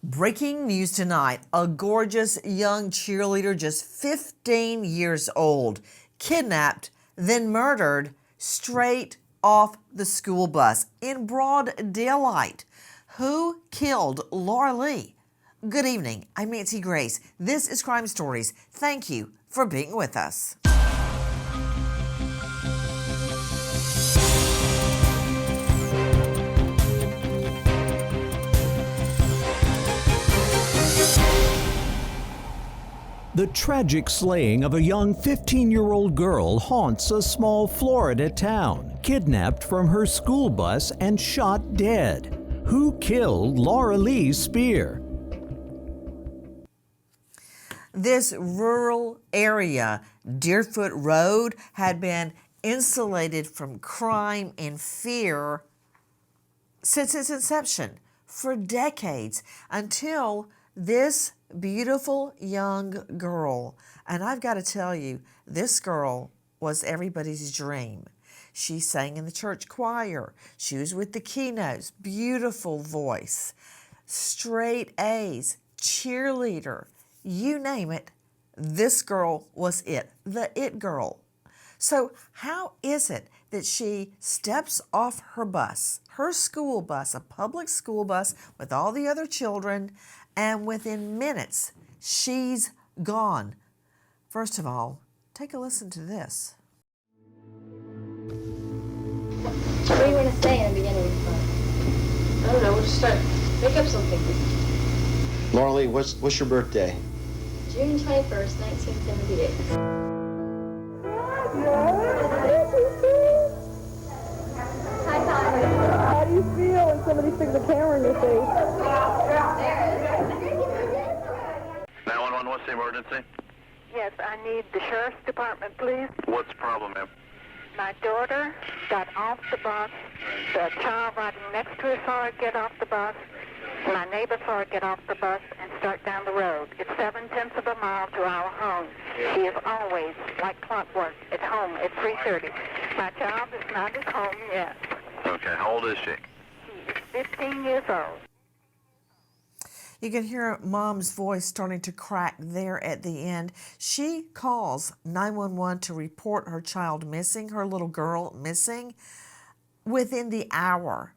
Breaking news tonight. A gorgeous young cheerleader, just 15 years old, kidnapped, then murdered straight off the school bus in broad daylight. Who killed Laralee? Good evening. I'm Nancy Grace. This is Crime Stories. Thank you for being with us. The tragic slaying of a young 15-year-old girl haunts a small Florida town, kidnapped from her school bus and shot dead. Who killed Laralee Spear? This rural area, Deerfoot Road, had been insulated from crime and fear since its inception for decades, until this beautiful young girl. And I've got to tell you, this girl was everybody's dream. She sang in the church choir. She was with the keynotes. Beautiful voice. Straight A's. Cheerleader. You name it. This girl was it. The it girl. So how is it that she steps off her bus, her school bus, a public school bus with all the other children, and within minutes, she's gone? First of all, take a listen to this. What are you going to say in the beginning? I don't know. We'll just start. Make up something. Laralee, what's your birthday? June 21st, 1978. Hi, Tyler. How do you feel when somebody sticks a camera in your face? 911, what's the emergency? Yes, I need the sheriff's department, please. What's the problem, ma'am? My daughter got off the bus. The child riding next to her saw her get off the bus. My neighbor saw her get off the bus and start down the road. It's 7/10 of a mile to our home. She is always, like clockwork, at home at 3:30. My child is not at home yet. Okay, how old is she? She is 15 years old. You can hear mom's voice starting to crack there at the end. She calls 911 to report her child missing, her little girl missing, within the hour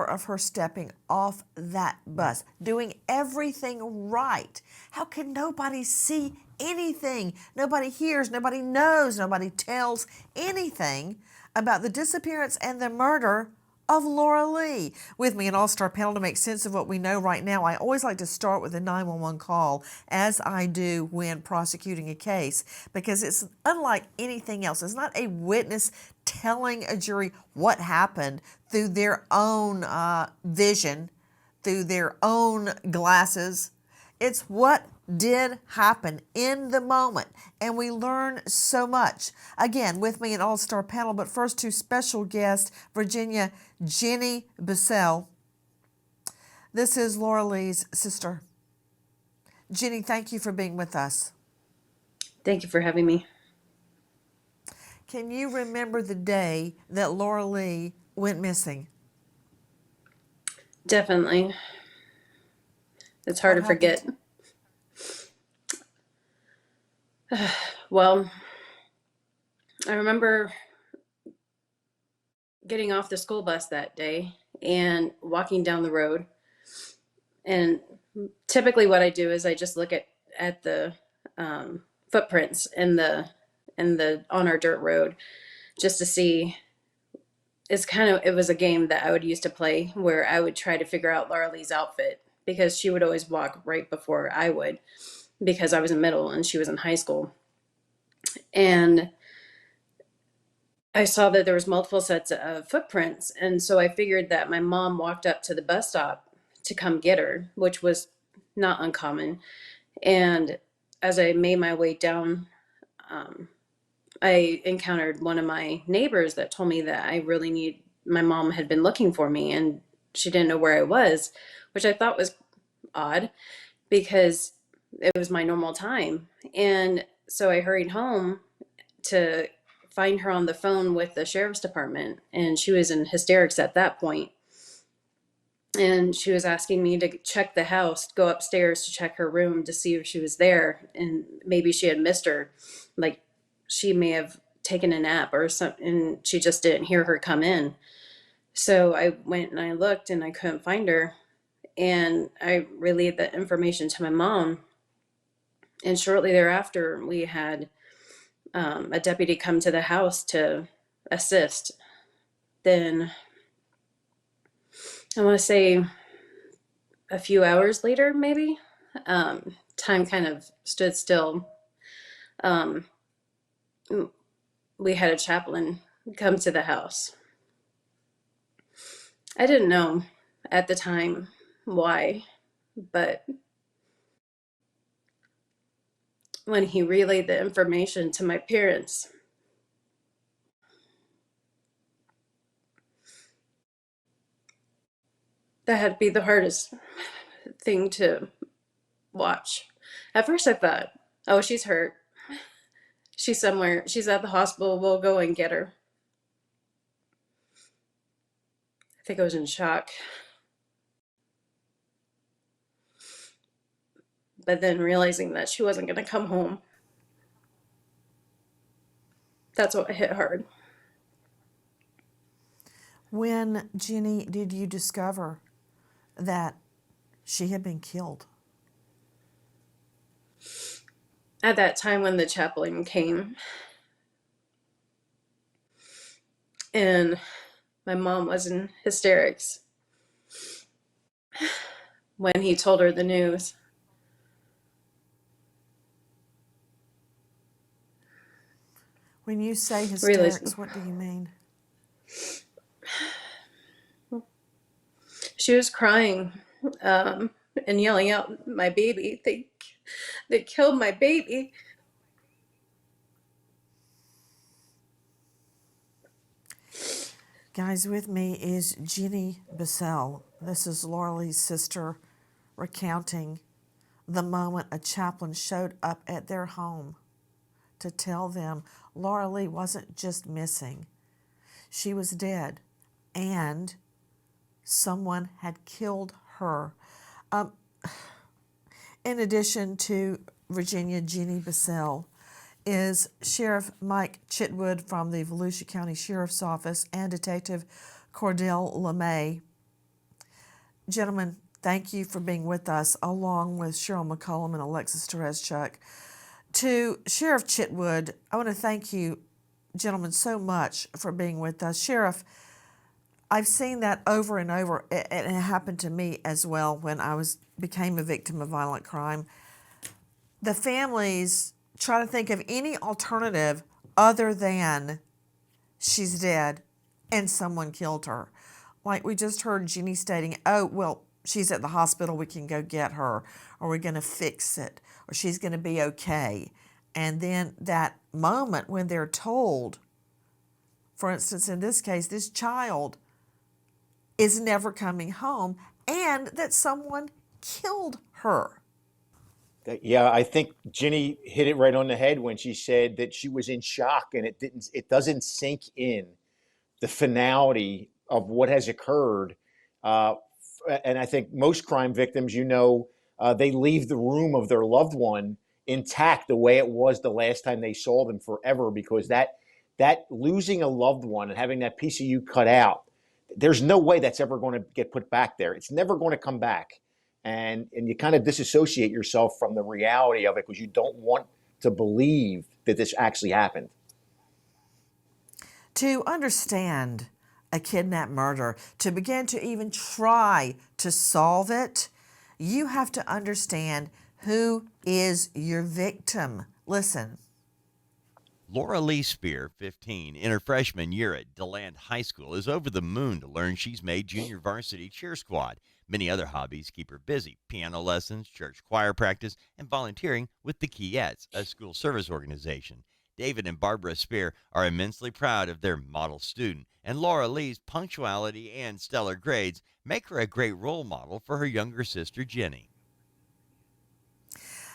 of her stepping off that bus, doing everything right. How can nobody see anything? Nobody hears, nobody knows, nobody tells anything about the disappearance and the murder of Laralee. With me, an all-star panel to make sense of what we know right now. I always like to start with a 911 call, as I do when prosecuting a case, because it's unlike anything else. It's not a witness telling a jury what happened through their own vision, through their own glasses. It's what did happen in the moment, and we learn so much. Again, with me an all-star panel, but first two special guests, Virginia Bussell. This is Laralee's sister. Jenny, thank you for being with us. Thank you for having me. Can you remember the day that Laralee went missing? Definitely. It's hard to forget. Well, I remember getting off the school bus that day and walking down the road. And typically what I do is I just look at the footprints in the on our dirt road, just to see. It was a game that I would used to play, where I would try to figure out Laralee's outfit, because she would always walk right before I would, because I was in middle and she was in high school. And I saw that there was multiple sets of footprints. And so I figured that my mom walked up to the bus stop to come get her, which was not uncommon. And as I made my way down, I encountered one of my neighbors that told me that my mom had been looking for me and she didn't know where I was, which I thought was odd, because it was my normal time. And so I hurried home to find her on the phone with the sheriff's department, and she was in hysterics at that point. And she was asking me to check the house, go upstairs to check her room to see if she was there. And maybe she had missed her. Like she may have taken a nap or something, and she just didn't hear her come in. So I went and I looked and I couldn't find her. And I relayed the information to my mom. And shortly thereafter, we had a deputy come to the house to assist. Then I want to say a few hours later, maybe, time kind of stood still. Um, we had a chaplain come to the house. I didn't know at the time why, but when he relayed the information to my parents, that had to be the hardest thing to watch. At first I thought, oh, she's hurt. She's somewhere. She's at the hospital. We'll go and get her. I think I was in shock. But then realizing that she wasn't going to come home, that's what hit hard. When, Jenny, did you discover that she had been killed? At that time when the chaplain came, and my mom was in hysterics when he told her the news. When you say hysterics, what do you mean? She was crying and yelling out, "My baby! They killed my baby!" Guys, with me is Virginia Bussell. This is Laralee's sister recounting the moment a chaplain showed up at their home to tell them Laralee wasn't just missing, she was dead, and someone had killed her. In addition to Virginia Bussell is Sheriff Mike Chitwood from the Volusia County Sheriff's Office and Detective Cordell LeMay. Gentlemen, thank you for being with us, along with Cheryl McCollum and Alexis Tereszchuk. To Sheriff Chitwood, I want to thank you, gentlemen, so much for being with us. Sheriff, I've seen that over and over, and it happened to me as well when I became a victim of violent crime. The families try to think of any alternative other than she's dead and someone killed her. Like we just heard Jenny stating, oh, well, she's at the hospital, we can go get her, or we're going to fix it, or she's going to be okay. And then that moment when they're told, for instance, in this case, this child is never coming home, and that someone killed her. Yeah, I think Ginny hit it right on the head when she said that she was in shock, and it doesn't sink in the finality of what has occurred. And I think most crime victims, they leave the room of their loved one intact the way it was the last time they saw them forever, because that losing a loved one and having that piece of you cut out, there's no way that's ever going to get put back there. It's never going to come back. And you kind of disassociate yourself from the reality of it because you don't want to believe that this actually happened. To understand a kidnap murder, to begin to even try to solve it, you have to understand who is your victim. Listen. Laralee Spear, 15, in her freshman year at DeLand High School, is over the moon to learn she's made junior varsity cheer squad. Many other hobbies keep her busy: piano lessons, church choir practice, and volunteering with the Keyettes, a school service organization. David and Barbara Spear are immensely proud of their model student, and Laralee's punctuality and stellar grades make her a great role model for her younger sister, Jenny.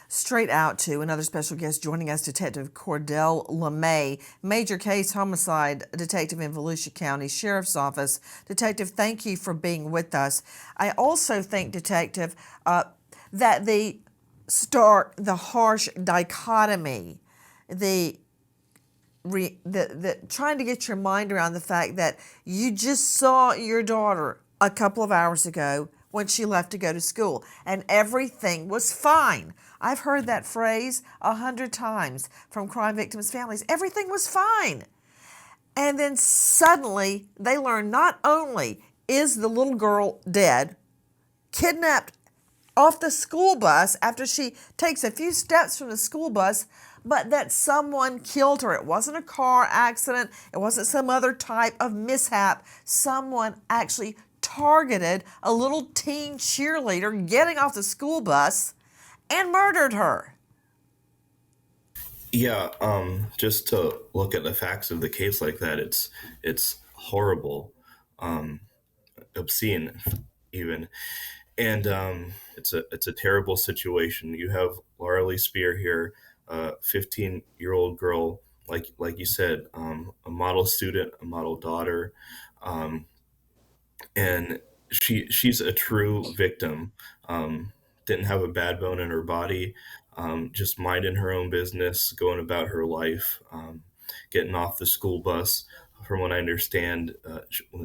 straight out to another special guest joining us, Detective Cordell LeMay, major case homicide detective in Volusia County Sheriff's Office. Detective, thank you for being with us. I also think, Detective, that the harsh dichotomy, the trying to get your mind around the fact that you just saw your daughter a couple of hours ago when she left to go to school and everything was fine. I've heard that phrase 100 times from crime victims' families. Everything was fine. And then suddenly they learn not only is the little girl dead, kidnapped off the school bus after she takes a few steps from the school bus, but that someone killed her. It wasn't a car accident. It wasn't some other type of mishap. Someone actually targeted a little teen cheerleader getting off the school bus and murdered her. Yeah, just to look at the facts of the case like that, it's horrible, obscene, even, and it's a terrible situation. You have Laralee Spear here, a 15-year-old girl, like you said, a model student, a model daughter, um, and she's a true victim. Didn't have a bad bone in her body, just minding her own business, going about her life, getting off the school bus. From what I understand,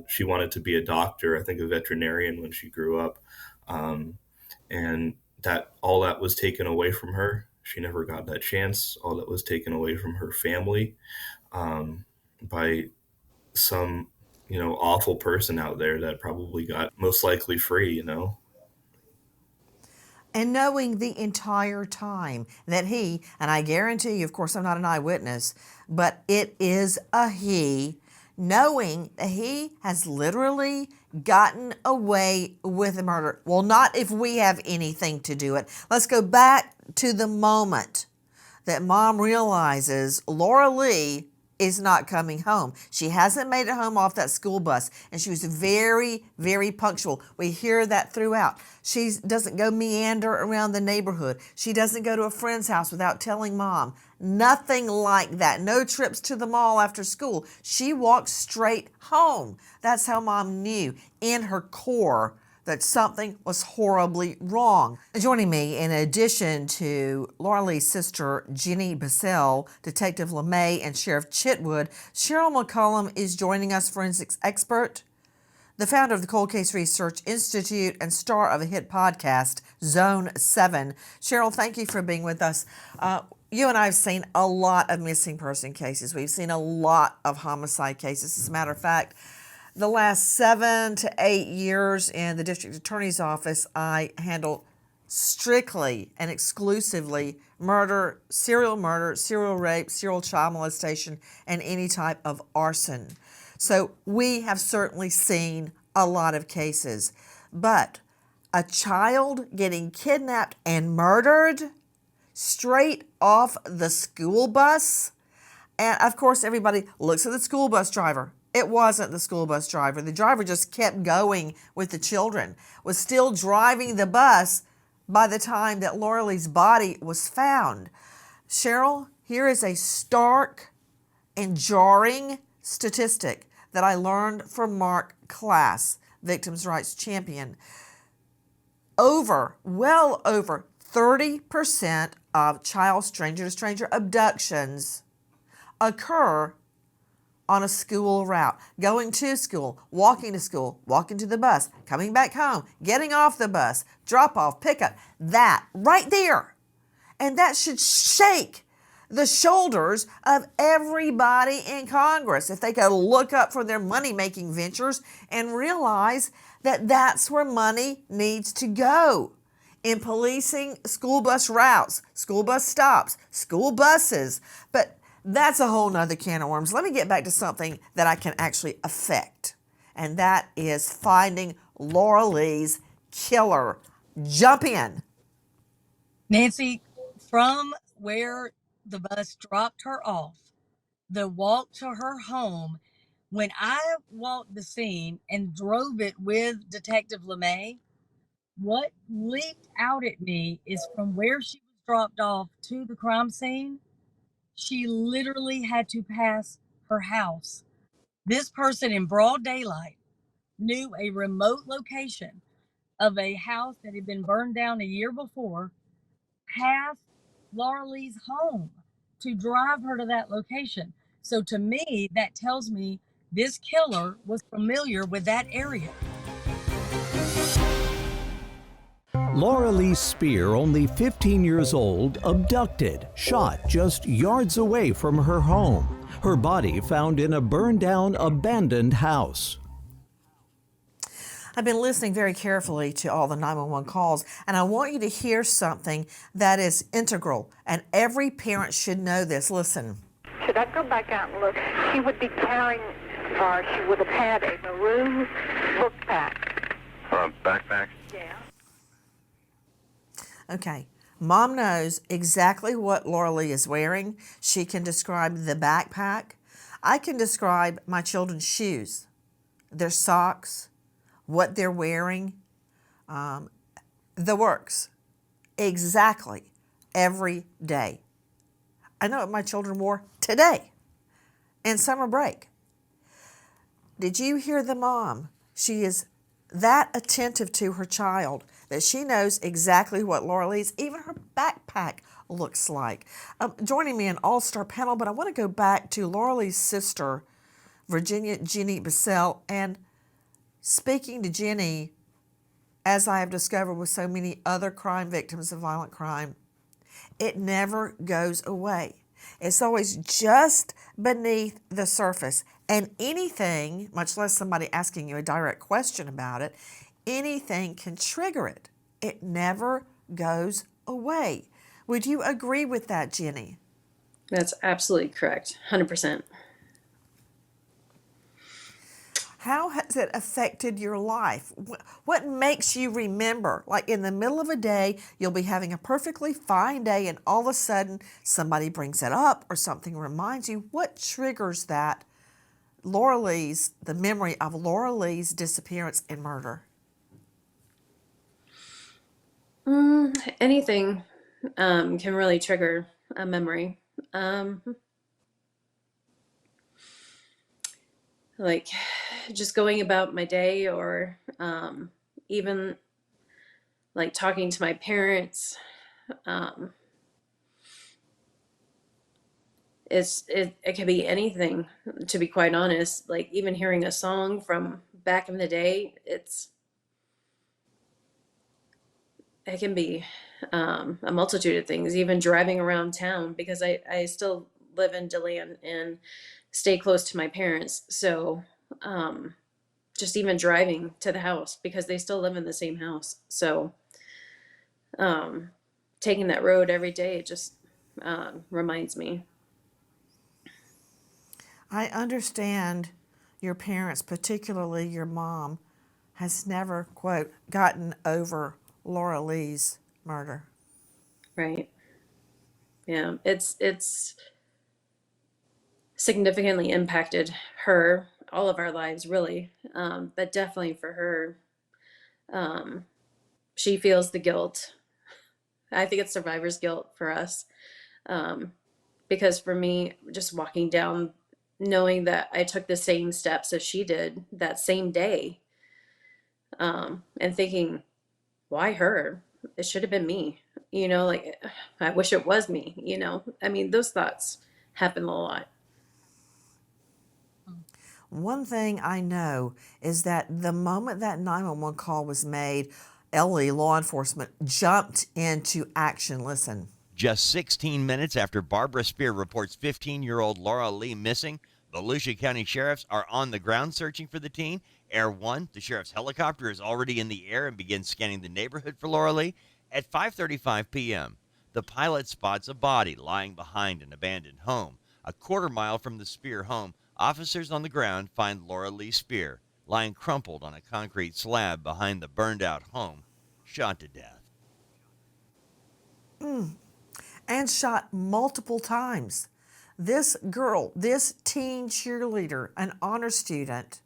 she wanted to be a doctor, I think a veterinarian when she grew up, um, and that all that was taken away from her. She never got that chance. All that was taken away from her family, by some awful person out there that probably got most likely free. And knowing the entire time that he, and I guarantee you, of course, I'm not an eyewitness, but it is a he, knowing that he has literally gotten away with the murder. Well, not if we have anything to do it. Let's go back to the moment that mom realizes Laralee is not coming home. She hasn't made it home off that school bus, and she was very, very punctual. We hear that throughout. She doesn't go meander around the neighborhood. She doesn't go to a friend's house without telling mom. Nothing like that. No trips to the mall after school. She walked straight home. That's how mom knew in her core that something was horribly wrong. Joining me, in addition to Laralee's sister, Virginia Bussell, Detective LeMay, and Sheriff Chitwood, Cheryl McCollum is joining us, forensics expert, the founder of the Cold Case Research Institute, and star of a hit podcast, Zone 7. Cheryl, thank you for being with us. You and I have seen a lot of missing person cases. We've seen a lot of homicide cases. As a matter of fact, the last 7 to 8 years in the district attorney's office, I handle strictly and exclusively murder, serial rape, serial child molestation, and any type of arson. So we have certainly seen a lot of cases. But a child getting kidnapped and murdered straight off the school bus, and of course everybody looks at the school bus driver. It wasn't the school bus driver. The driver just kept going with the children, was still driving the bus by the time that Laralee's body was found. Cheryl, here is a stark and jarring statistic that I learned from Mark Class, victims' rights champion. Well over 30% of child stranger-to-stranger abductions occur on a school route, going to school, walking to the bus, coming back home, getting off the bus, drop off, pickup, that right there. And that should shake the shoulders of everybody in Congress if they could look up from their money-making ventures and realize that that's where money needs to go. In policing school bus routes, school bus stops, school buses. But that's a whole nother can of worms. Let me get back to something that I can actually affect, and that is finding Laralee's killer. Jump in. Nancy, from where the bus dropped her off, the walk to her home, when I walked the scene and drove it with Detective LeMay, what leaped out at me is from where she was dropped off to the crime scene, she literally had to pass her house. This person in broad daylight knew a remote location of a house that had been burned down a year before, passed Laralee's home to drive her to that location. So to me, that tells me this killer was familiar with that area. Laralee Spear, only 15 years old, abducted, shot just yards away from her home. Her body found in a burned-down, abandoned house. I've been listening very carefully to all the 911 calls, and I want you to hear something that is integral, and every parent should know this. Listen. Should I go back out and look? She would be carrying, or she would have had a maroon book pack. Backpack? Yeah. Okay. Mom knows exactly what Laralee is wearing. She can describe the backpack. I can describe my children's shoes, their socks, what they're wearing, the works, exactly every day. I know what my children wore today in summer break. Did you hear the mom? She is that attentive to her child that she knows exactly what Laralee's, even her backpack, looks like. Joining me an all-star panel, but I want to go back to Laralee's sister, Virginia Bussell, and speaking to Jenny, as I have discovered with so many other crime victims of violent crime, it never goes away. It's always just beneath the surface. And anything, much less somebody asking you a direct question about it, anything can trigger it. It never goes away. Would you agree with that, Jenny? That's absolutely correct. 100%. How has it affected your life? What makes you remember? Like in the middle of a day, you'll be having a perfectly fine day and all of a sudden somebody brings it up or something reminds you. What triggers that? The memory of Laralee's disappearance and murder. Anything can really trigger a memory. Like just going about my day, or even like talking to my parents. It can be anything, to be quite honest. Like even hearing a song from back in the day, it can be a multitude of things. Even driving around town, because I still live in DeLand and stay close to my parents. So just even driving to the house, because they still live in the same house. So taking that road every day, it just reminds me. I understand your parents, particularly your mom, has never, quote, gotten over Laralee's murder. Right. Yeah, it's significantly impacted her, all of our lives, really. But definitely for her, she feels the guilt. I think it's survivor's guilt for us. Because for me, just walking down, knowing that I took the same steps as she did that same day, and thinking, why her? It should have been me. Like, I wish it was me, I mean, those thoughts happen a lot. One thing I know is that the moment that 911 call was made, LE, law enforcement, jumped into action. Listen. Just 16 minutes after Barbara Spear reports 15-year-old Laralee missing, Volusia County sheriffs are on the ground searching for the teen. Air 1, the sheriff's helicopter, is already in the air and begins scanning the neighborhood for Laralee. At 5:35 p.m., the pilot spots a body lying behind an abandoned home. A quarter-mile from the Spear home, officers on the ground find Laralee Spear lying crumpled on a concrete slab behind the burned-out home, shot to death. And shot multiple times. This girl, this teen cheerleader, an honor student,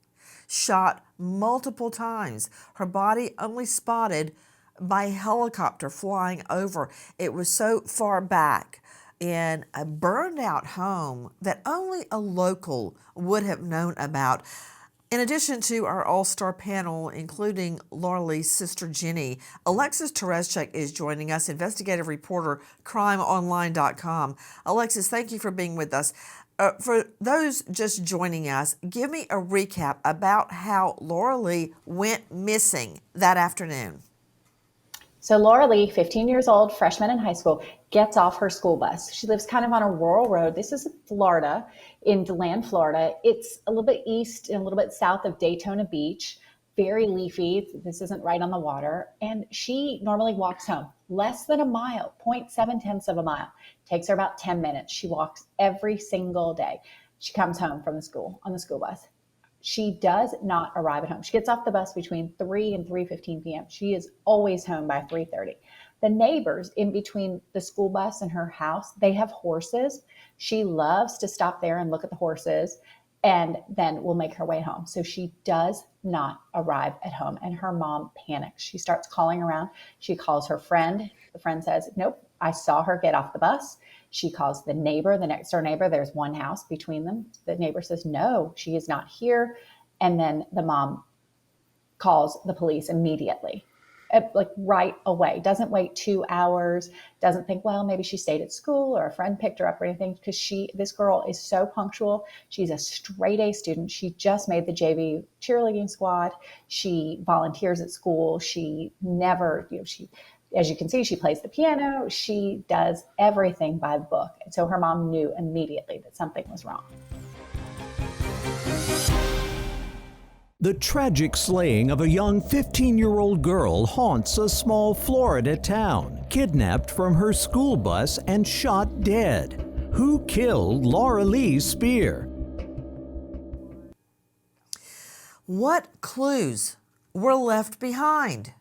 shot multiple times. Her body only spotted by helicopter flying over. It was so far back in a burned out home that only a local would have known about. In addition to our all-star panel, including Laralee's sister Jenny, Alexis Tereszcek is joining us, investigative reporter, crimeonline.com. Alexis, thank you for being with us. For those just joining us, give me a recap about how Laralee went missing that afternoon. So Laralee, 15 years old, freshman in high school, gets off her school bus. She lives kind of on a rural road. This is Florida, in DeLand, Florida. It's a little bit east and a little bit south of Daytona Beach, very leafy. This isn't right on the water. And she normally walks home less than a mile, 0.7 of a mile. Takes her about 10 minutes. She walks every single day. She comes home from the school on the school bus. She does not arrive at home. She gets off the bus between 3 and 3:15 p.m. She is always home by 3:30. The neighbors in between the school bus and her house, they have horses. She loves to stop there and look at the horses and then will make her way home. So she does not arrive at home, and her mom panics. She starts calling around. She calls her friend. The friend says, nope, I saw her get off the bus. She calls the neighbor, the next door neighbor. There's one house between them. The neighbor says, no, she is not here. And then the mom calls the police immediately, like right away. Doesn't wait 2 hours. Doesn't think, well, maybe she stayed at school or a friend picked her up or anything, because this girl is so punctual. She's a straight A student. She just made the JV cheerleading squad. She volunteers at school. She never, as you can see, she plays the piano. She does everything by the book. And so her mom knew immediately that something was wrong. The tragic slaying of a young 15-year-old girl haunts a small Florida town, kidnapped from her school bus and shot dead. Who killed Laralee Spear? What clues were left behind?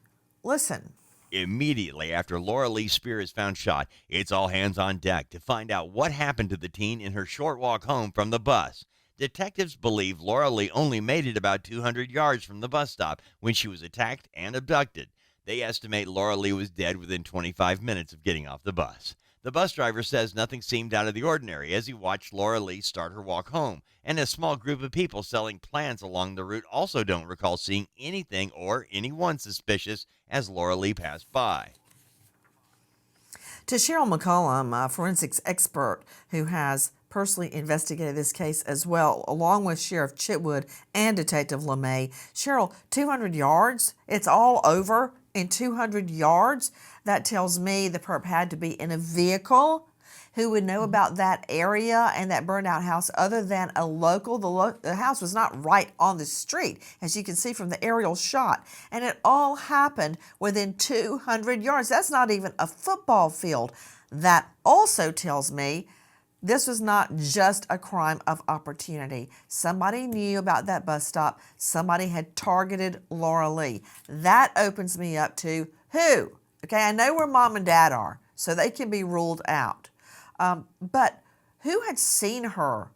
Listen. Immediately after Laralee Spear is found shot, it's all hands on deck to find out what happened to the teen in her short walk home from the bus. Detectives believe Laralee only made it about 200 yards from the bus stop when she was attacked and abducted. They estimate Laralee was dead within 25 minutes of getting off the bus. The bus driver says nothing seemed out of the ordinary as he watched Laralee start her walk home, and a small group of people selling plants along the route also don't recall seeing anything or anyone suspicious as Laralee passed by. To Cheryl McCollum, a forensics expert who has personally investigated this case as well, along with Sheriff Chitwood and Detective LeMay. Cheryl, 200 yards? It's all over in 200 yards? That tells me the perp had to be in a vehicle. Who would know about that area and that burned out house other than a local? The house was not right on the street, as you can see from the aerial shot. And it all happened within 200 yards. That's not even a football field. That also tells me this was not just a crime of opportunity. Somebody knew about that bus stop. Somebody had targeted Laralee. That opens me up to who? Okay, I know where mom and dad are, so they can be ruled out. But who had seen her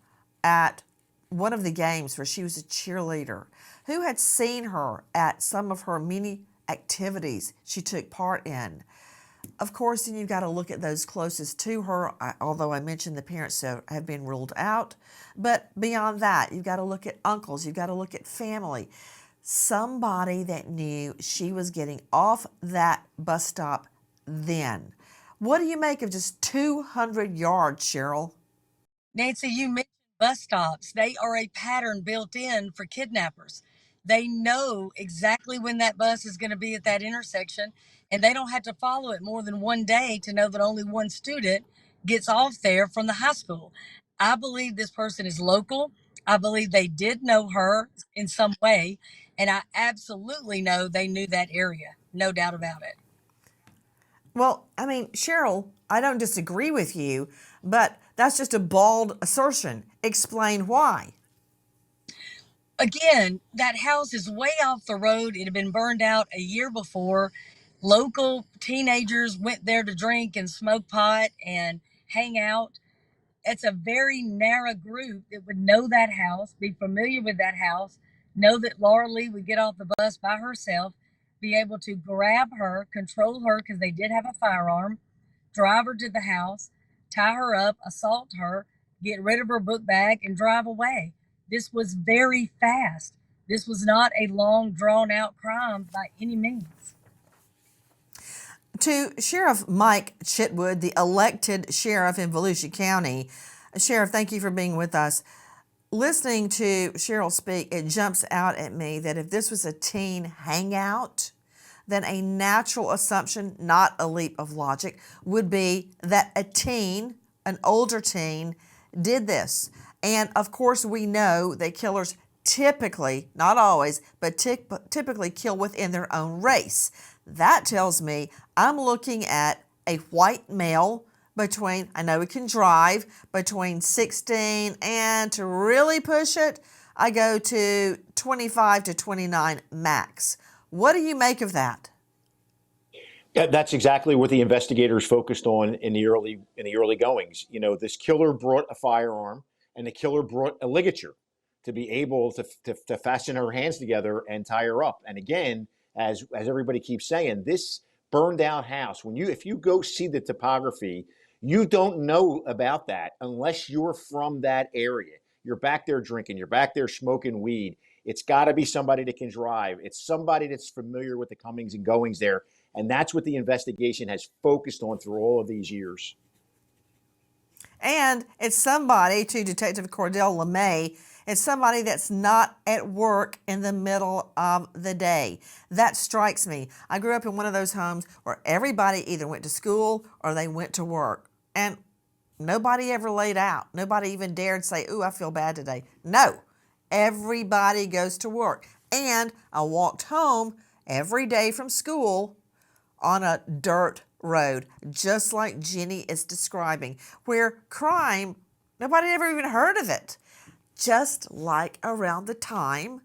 at one of the games where she was a cheerleader? Who had seen her at some of her many activities she took part in? Of course, then you've got to look at those closest to her, although I mentioned the parents have been ruled out. But beyond that, you've got to look at uncles, you've got to look at family. Somebody that knew she was getting off that bus stop then. What do you make of just 200 yards, Cheryl? Nancy, you mentioned bus stops. They are a pattern built in for kidnappers. They know exactly when that bus is going to be at that intersection, and they don't have to follow it more than one day to know that only one student gets off there from the high school. I believe this person is local. I believe they did know her in some way, and I absolutely know they knew that area. No doubt about it. Well, I mean, Cheryl, I don't disagree with you, but that's just a bald assertion. Explain why. Again, that house is way off the road. It had been burned out a year before. Local teenagers went there to drink and smoke pot and hang out. It's a very narrow group that would know that house, be familiar with that house, know that Laralee would get off the bus by herself. be able to grab her, control her because they did have a firearm, drive her to the house, tie her up, assault her, get rid of her book bag, and drive away. This was very fast. This was not a long, drawn out crime by any means. To Sheriff Mike Chitwood, the elected sheriff in Volusia County, Sheriff, thank you for being with us. Listening to Cheryl speak, it jumps out at me that if this was a teen hangout, then a natural assumption, not a leap of logic, would be that a teen, an older teen, did this. And of course, we know that killers typically, not always, but typically kill within their own race. That tells me I'm looking at a white male between, I know he can drive, between 16 and, to really push it, I go to 25 to 29 max. What do you make of that? Yeah, that's exactly what the investigators focused on in the early goings. You know, this killer brought a firearm, and the killer brought a ligature to be able to fasten her hands together and tie her up. And again, as everybody keeps saying, this burned down house, if you go see the topography, you don't know about that unless you're from that area. You're back there drinking, you're back there smoking weed. It's got to be somebody that can drive. It's somebody that's familiar with the comings and goings there. And that's what the investigation has focused on through all of these years. And it's somebody, to Detective Cordell LeMay, it's somebody that's not at work in the middle of the day. That strikes me. I grew up in one of those homes where everybody either went to school or they went to work. And nobody ever laid out. Nobody even dared say, ooh, I feel bad today. No, everybody goes to work. And I walked home every day from school on a dirt road, just like Jenny is describing, where crime, nobody ever even heard of it. Just like around the time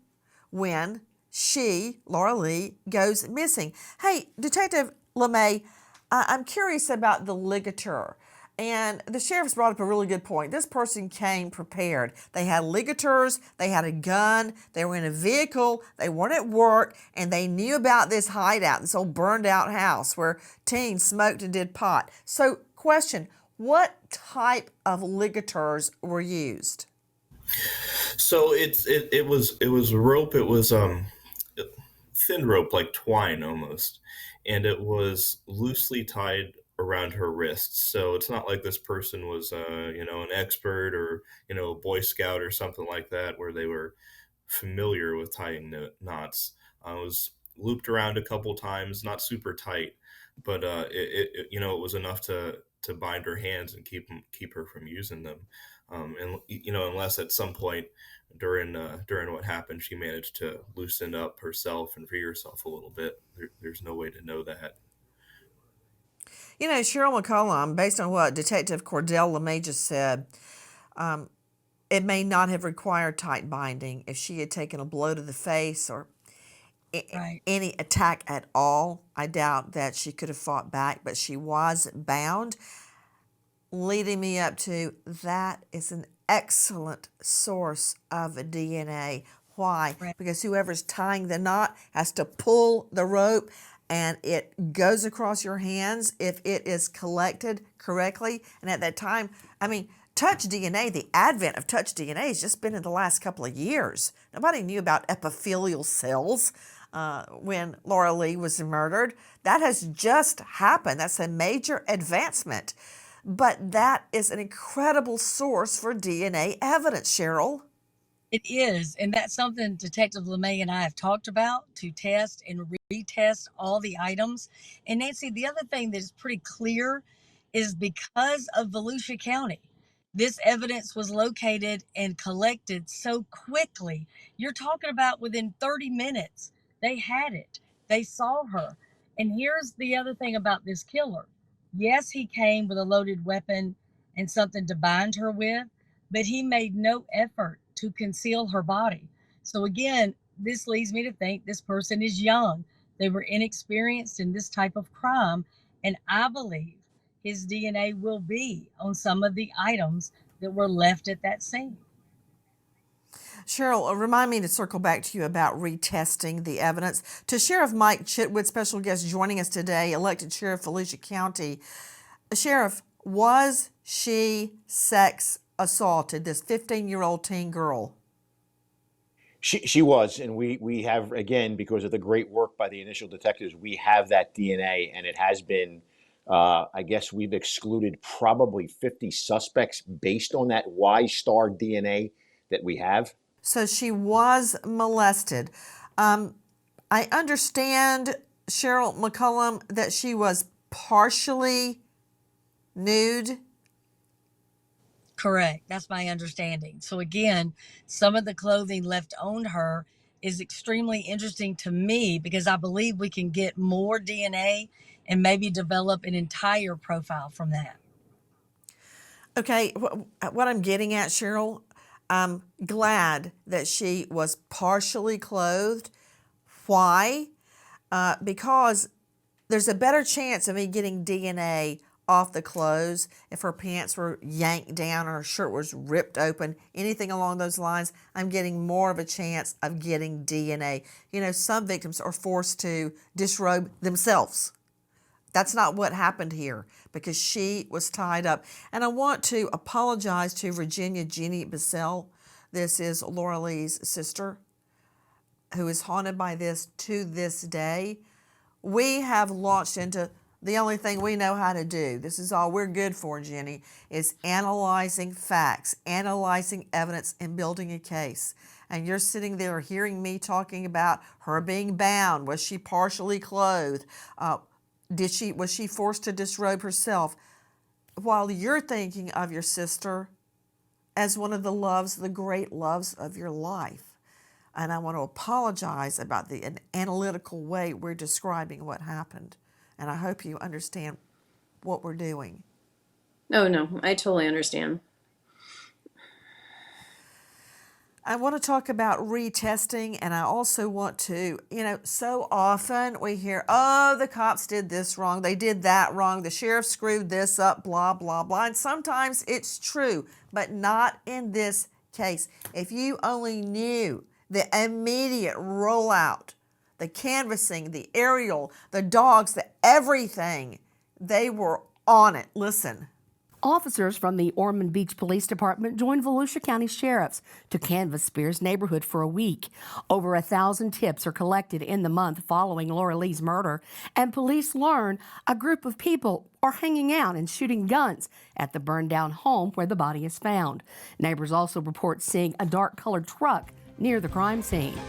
when Laralee, goes missing. Hey, Detective LeMay, I'm curious about the ligature. And the sheriff's brought up a really good point. This person came prepared. They had ligatures, they had a gun, they were in a vehicle, they weren't at work, and they knew about this hideout, this old burned out house where teens smoked and did pot. So, question, what type of ligatures were used? So it was rope. It was thin rope, like twine almost, and it was loosely tied around her wrists. So it's not like this person was an expert or a Boy Scout or something like that, where they were familiar with tying knots. I was looped around a couple times, not super tight, but it was enough to bind her hands and keep her from using them. And unless at some point during what happened, she managed to loosen up herself and free herself a little bit. There's no way to know that. You know, Cheryl McCollum, based on what Detective Cordell LeMay just said, it may not have required tight binding if she had taken a blow to the face or any attack at all. I doubt that she could have fought back, but she was bound, leading me up to that is an excellent source of DNA. Why? Because whoever's tying the knot has to pull the rope and it goes across your hands if it is collected correctly. And at that time, I mean, touch DNA, the advent of touch DNA has just been in the last couple of years. Nobody knew about epithelial cells when Laralee was murdered. That has just happened. That's a major advancement. But that is an incredible source for DNA evidence, Cheryl. It is, and that's something Detective LeMay and I have talked about, to test and retest all the items. And Nancy, the other thing that is pretty clear is because of Volusia County, this evidence was located and collected so quickly. You're talking about within 30 minutes, they had it. They saw her. And here's the other thing about this killer. Yes, he came with a loaded weapon and something to bind her with, but he made no effort to conceal her body. So again, this leads me to think this person is young. They were inexperienced in this type of crime, and I believe his DNA will be on some of the items that were left at that scene. Cheryl, remind me to circle back to you about retesting the evidence. To Sheriff Mike Chitwood, special guest joining us today, elected Sheriff Volusia County. Sheriff, was she sex assaulted, this 15-year-old teen girl? She was, and we have, again, because of the great work by the initial detectives, we have that DNA, and it has been, I guess we've excluded probably 50 suspects based on that Y star DNA that we have. So she was molested. I understand, Cheryl McCullum, that she was partially nude. Correct. That's my understanding. So again, some of the clothing left on her is extremely interesting to me because I believe we can get more DNA and maybe develop an entire profile from that. Okay, what I'm getting at, Cheryl, I'm glad that she was partially clothed. Why? Because there's a better chance of me getting DNA off the clothes if her pants were yanked down or her shirt was ripped open, anything along those lines. I'm getting more of a chance of getting DNA. You know, some victims are forced to disrobe themselves. That's not what happened here because she was tied up. And I want to apologize to Virginia Bussell. This is Laralee's sister, who is haunted by this to this day. We have launched into the only thing we know how to do. This is all we're good for, Jenny, is analyzing facts, analyzing evidence, and building a case. And you're sitting there hearing me talking about her being bound. Was she partially clothed? Was she forced to disrobe herself? While you're thinking of your sister as one of the great loves of your life. And I want to apologize about the analytical way we're describing what happened. And I hope you understand what we're doing. Oh, no, I totally understand. I want to talk about retesting, and I also want to, so often we hear, oh, the cops did this wrong, they did that wrong, the sheriff screwed this up, blah, blah, blah. And sometimes it's true, but not in this case. If you only knew the immediate rollout, the canvassing, the aerial, the dogs, the everything, they were on it. Listen. Officers from the Ormond Beach Police Department joined Volusia County Sheriffs to canvass Spear's neighborhood for a week. Over 1,000 tips are collected in the month following Laralee's murder, and police learn a group of people are hanging out and shooting guns at the burned-down home where the body is found. Neighbors also report seeing a dark-colored truck near the crime scene.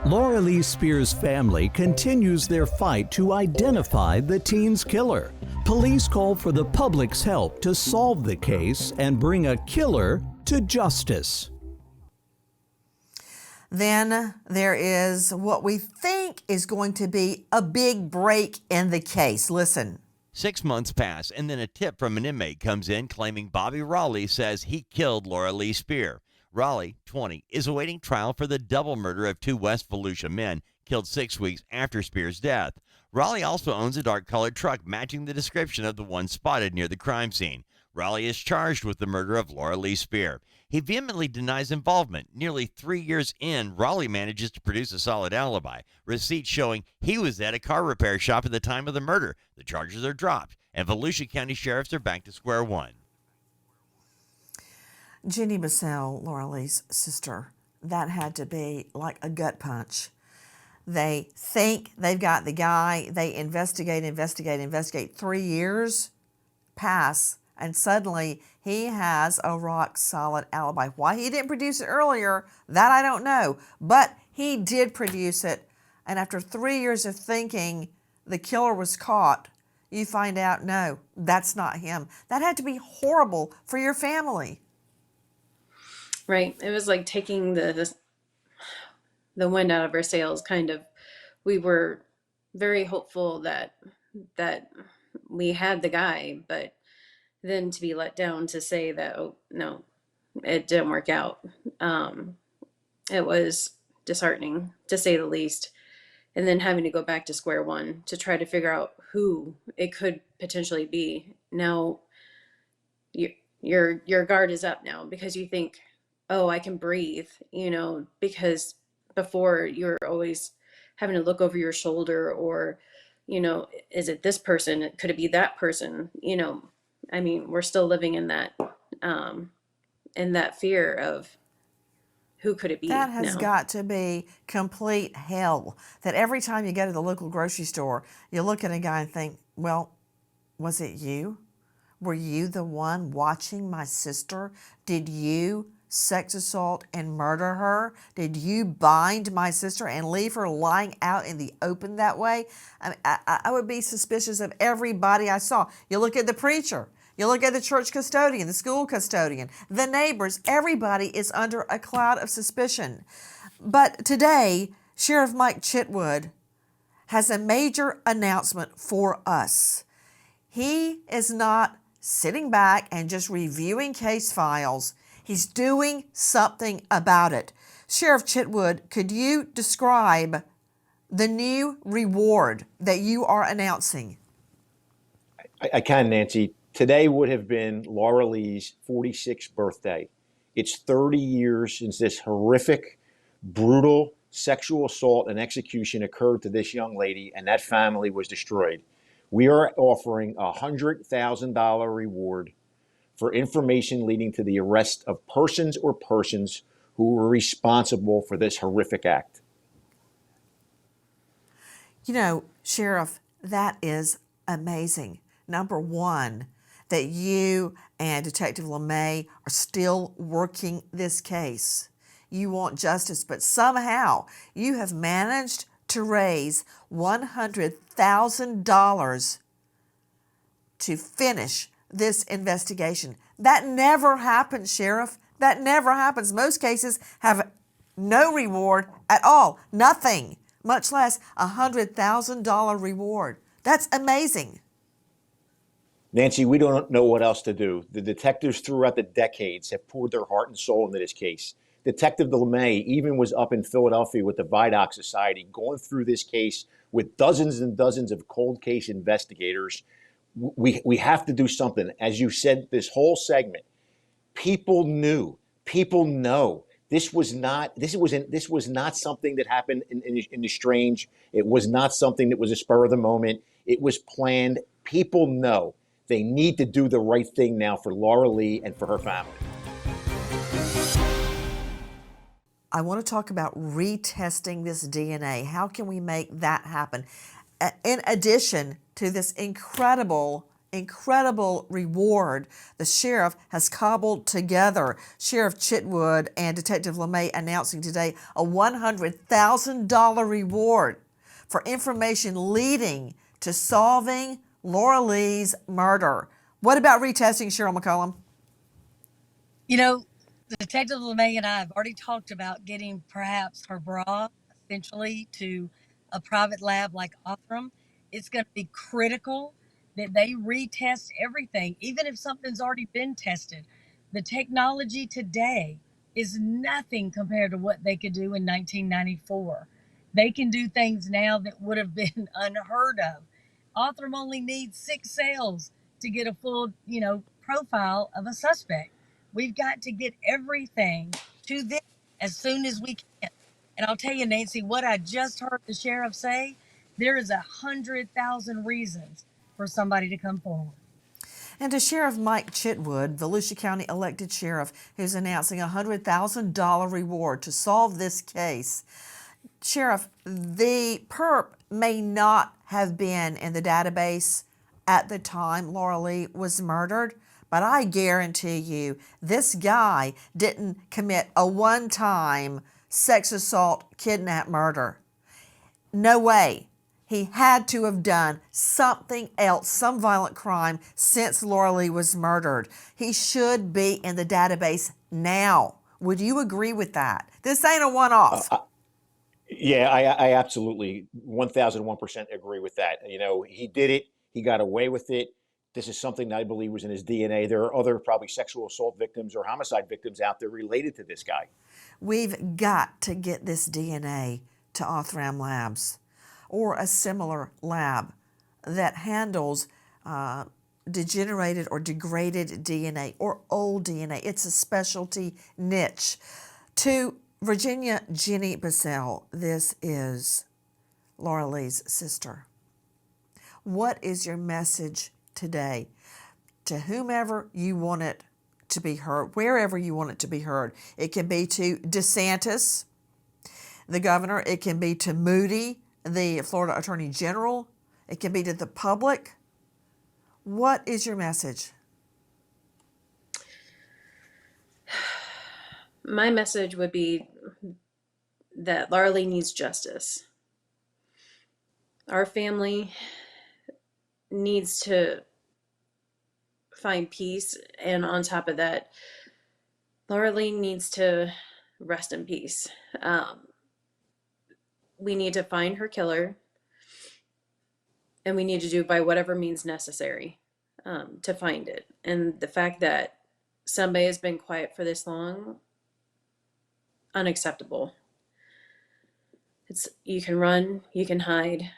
Laralee Spear's family continues their fight to identify the teen's killer. Police call for the public's help to solve the case and bring a killer to justice. Then there is what we think is going to be a big break in the case. Listen. 6 months pass, and then a tip from an inmate comes in claiming Bobby Raleigh says he killed Laralee Spear. Raleigh, 20, is awaiting trial for the double murder of 2 West Volusia men killed 6 weeks after Spear's death. Raleigh also owns a dark-colored truck matching the description of the one spotted near the crime scene. Raleigh is charged with the murder of Laralee Spear. He vehemently denies involvement. Nearly 3 years in, Raleigh manages to produce a solid alibi. Receipts showing he was at a car repair shop at the time of the murder. The charges are dropped, and Volusia County sheriffs are back to square one. Virginia Bussell, Laralee's sister, that had to be like a gut punch. They think they've got the guy. They investigate. 3 years pass, and suddenly he has a rock-solid alibi. Why he didn't produce it earlier, that I don't know. But he did produce it, and after 3 years of thinking the killer was caught, you find out, no, that's not him. That had to be horrible for your family. Right. It was like taking the wind out of our sails, kind of. We were very hopeful that we had the guy, but then to be let down to say that, oh, no, it didn't work out. It was disheartening, to say the least. And then having to go back to square one to try to figure out who it could potentially be. Now, your guard is up now because you think, oh, I can breathe, because before you're always having to look over your shoulder, or, is it this person? Could it be that person? I mean, we're still living in that fear of who could it That be has now? got to be complete hell. That every time you go to the local grocery store, you look at a guy and think, well, was it you? Were you the one watching my sister? Did you sex assault and murder her? Did you bind my sister and leave her lying out in the open that way? I would be suspicious of everybody I saw. You look at the preacher. You look at the church custodian, the school custodian, the neighbors. Everybody is under a cloud of suspicion. But today, Sheriff Mike Chitwood has a major announcement for us. He is not sitting back and just reviewing case files. He's doing something about it. Sheriff Chitwood, could you describe the new reward that you are announcing? I can, Nancy. Today would have been Laralee's 46th birthday. It's 30 years since this horrific, brutal sexual assault and execution occurred to this young lady, and that family was destroyed. We are offering a $100,000 reward for information leading to the arrest of persons or persons who were responsible for this horrific act. Sheriff, that is amazing. Number one, that you and Detective LeMay are still working this case. You want justice, but somehow you have managed to raise $100,000 to finish this investigation. That never happens, Sheriff. That never happens. Most cases have no reward at all, nothing, much less a $100,000 reward. That's amazing. Nancy, we don't know what else to do. The detectives throughout the decades have poured their heart and soul into this case. Detective LeMay even was up in Philadelphia with the Vidocq Society going through this case with dozens and dozens of cold case investigators. We have to do something. As you said, this whole segment, people knew, people know. This was not something that happened in the strange. It was not something that was a spur of the moment. It was planned. People know. They need to do the right thing now for Laralee and for her family. I want to talk about retesting this DNA. How can we make that happen? In addition to this incredible reward the sheriff has cobbled together, Sheriff Chitwood and Detective LeMay announcing today a $100,000 reward for information leading to solving Laralee's murder. What about retesting, Cheryl McCollum? Detective LeMay and I have already talked about getting perhaps her bra essentially to a private lab like Othram. It's going to be critical that they retest everything, even if something's already been tested. The technology today is nothing compared to what they could do in 1994. They can do things now that would have been unheard of. Othram only needs 6 cells to get a full, profile of a suspect. We've got to get everything to them as soon as we can. And I'll tell you, Nancy, what I just heard the sheriff say, there is 100,000 reasons for somebody to come forward. And to Sheriff Mike Chitwood, Volusia County elected sheriff, who's announcing a $100,000 reward to solve this case. Sheriff, the perp may not have been in the database at the time Laralee was murdered, but I guarantee you this guy didn't commit a one-time sex assault, kidnap, murder. No way. He had to have done something else, some violent crime since Laralee was murdered. He should be in the database now. Would you agree with that? This ain't a one-off. Yeah, I absolutely 1001% agree with that. He did it. He got away with it. This is something that I believe was in his DNA. There are other probably sexual assault victims or homicide victims out there related to this guy. We've got to get this DNA to Othram Labs or a similar lab that handles degenerated or degraded DNA or old DNA. It's a specialty niche. To Virginia Jenny Bussell, this is Laralee's sister. What is your message today to whomever you want it to be heard, wherever you want it to be heard? It can be to DeSantis, the governor. It can be to Moody, the Florida Attorney General. It can be to the public. What is your message? My message would be that Laralee needs justice. Our family needs to find peace, and on top of that, Laralee needs to rest in peace. We need to find her killer, and we need to do it by whatever means necessary to find it. And the fact that somebody has been quiet for this long, unacceptable. You can run, you can hide,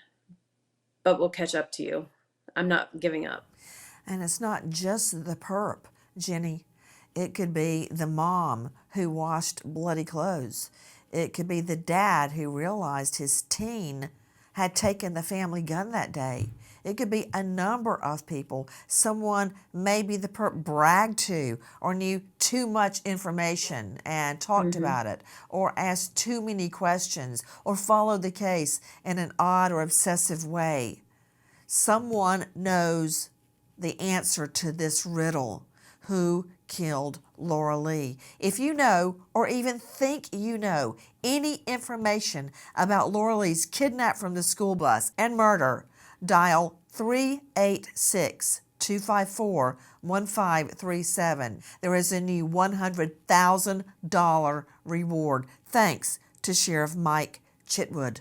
but we'll catch up to you. I'm not giving up. And it's not just the perp, Jenny. It could be the mom who washed bloody clothes. It could be the dad who realized his teen had taken the family gun that day. It could be a number of people. Someone maybe the perp bragged to or knew too much information and talked about it, or asked too many questions, or followed the case in an odd or obsessive way. Someone knows the answer to this riddle. Who killed Laralee? If you know, or even think you know, any information about Laralee's kidnap from the school bus and murder, dial 386-254-1537. There is a new $100,000 reward thanks to Sheriff Mike Chitwood.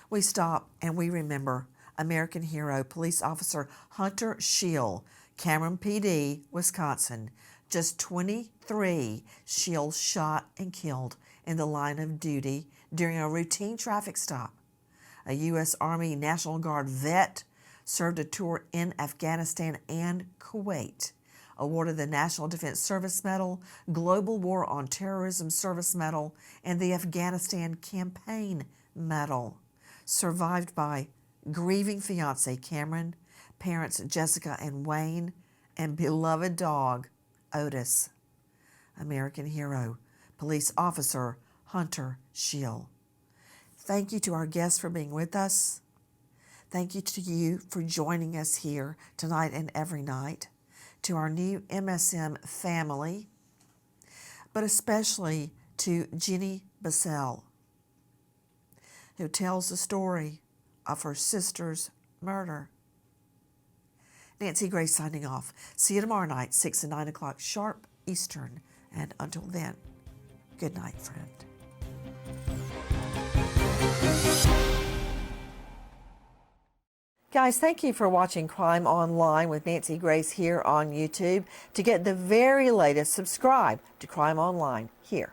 We stop and we remember American hero police officer Hunter Scheel, Cameron PD, Wisconsin. Just 23, Scheel shot and killed in the line of duty during a routine traffic stop. A U.S. Army National Guard vet, served a tour in Afghanistan and Kuwait. Awarded the National Defense Service Medal, Global War on Terrorism Service Medal, and the Afghanistan Campaign Medal. Survived by grieving fiance Cameron, parents Jessica and Wayne, and beloved dog Otis. American hero, police officer Hunter Scheel. Thank you to our guests for being with us. Thank you to you for joining us here tonight and every night. To our new MSM family, but especially to Jenny Bussell, who tells the story of her sister's murder. Nancy Grace signing off. See you tomorrow night, 6 and 9 o'clock sharp Eastern. And until then, good night, friend. Guys, thank you for watching Crime Online with Nancy Grace here on YouTube. To get the very latest, subscribe to Crime Online here